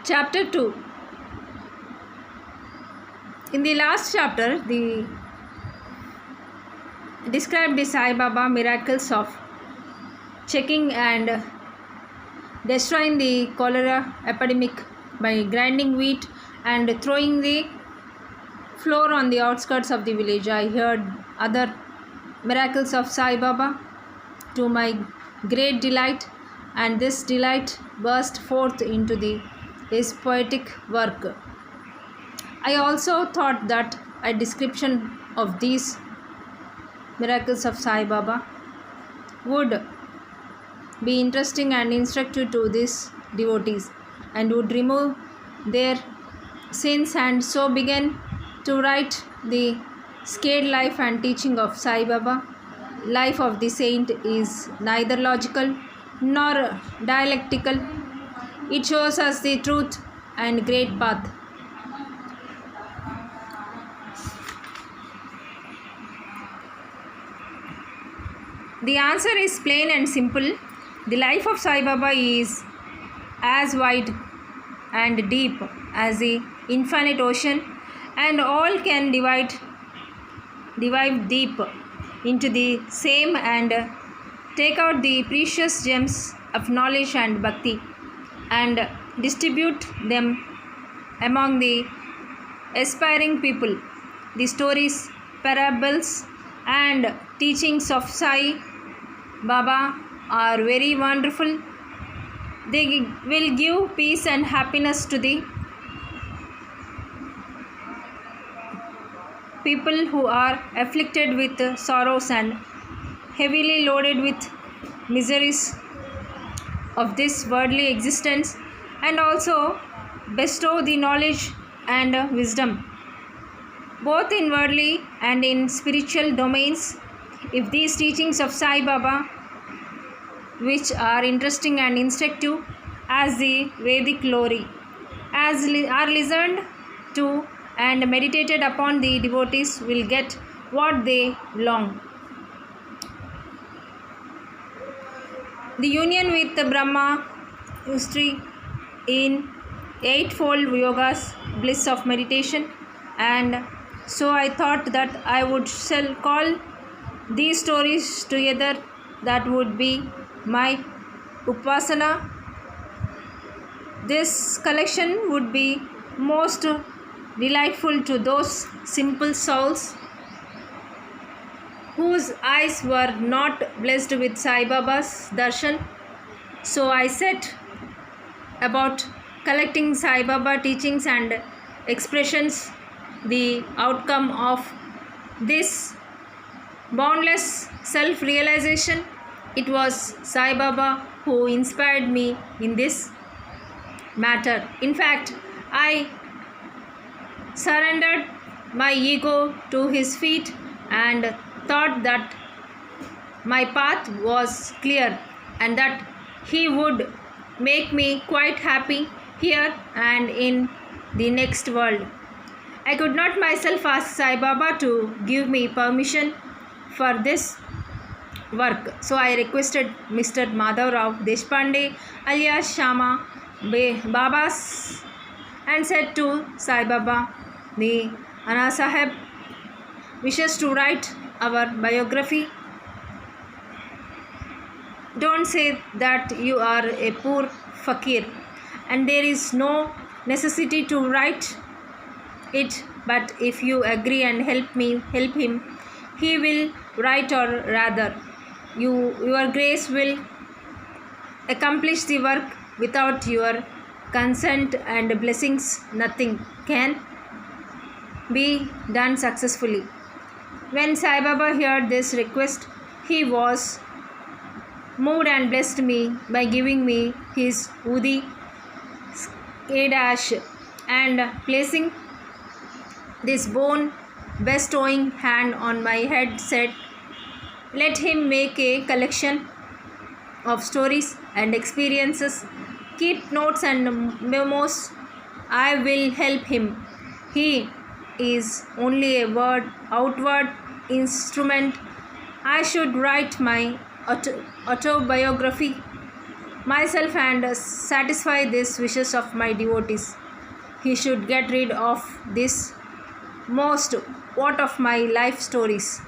Chapter 2. In the last chapter, the described the Sai Baba miracles of checking and destroying the cholera epidemic by grinding wheat and throwing the floor on the outskirts of the village. I heard other miracles of Sai Baba to my great delight, and this delight burst forth into his poetic work. I also thought that a description of these miracles of Sai Baba would be interesting and instructive to these devotees and would remove their sins, and so began to write the scared life and teaching of Sai Baba. Life of the saint is neither logical nor dialectical. It shows us the truth and great path. The answer is plain and simple. The life of Sai Baba is as wide and deep as the infinite ocean, and all can dive deep into the same and take out the precious gems of knowledge and bhakti and distribute them among the aspiring people. The stories, parables, and teachings of Sai Baba are very wonderful. They will give peace and happiness to the people who are afflicted with sorrows and heavily loaded with miseries of this worldly existence, and also bestow the knowledge and wisdom both in worldly and in spiritual domains. If these teachings of Sai Baba, which are interesting and instructive as the Vedic lore, are listened to and meditated upon, the devotees will get what they long. The union with the Brahma history in eightfold yogas, bliss of meditation, and so I thought that I would shall call these stories together. That would be my upasana. This collection would be most delightful to those simple souls whose eyes were not blessed with Sai Baba's darshan. So I set about collecting Sai Baba teachings and expressions. The outcome of this boundless self-realization, it was Sai Baba who inspired me in this matter. In fact, I surrendered my ego to his feet and thought that my path was clear and that he would make me quite happy here and in the next world. I could not myself ask Sai Baba to give me permission for this work, so I requested Mr. Madhav Rao Deshpande alias Shama Babas and said to Sai Baba, the Anna Sahib wishes to write our biography. Don't say that you are a poor fakir and there is no necessity to write it, but if you agree and help him, he will write, or rather your grace will accomplish the work. Without your consent and blessings, nothing can be done successfully. When Sai Baba heard this request, he was moved and blessed me by giving me his Udi Kedash and placing this bone bestowing hand on my head, said, "Let him make a collection of stories and experiences. Keep notes and memos. I will help him. He is only a outward instrument. I should write my autobiography myself and satisfy these wishes of my devotees. He should get rid of this most what of my life stories.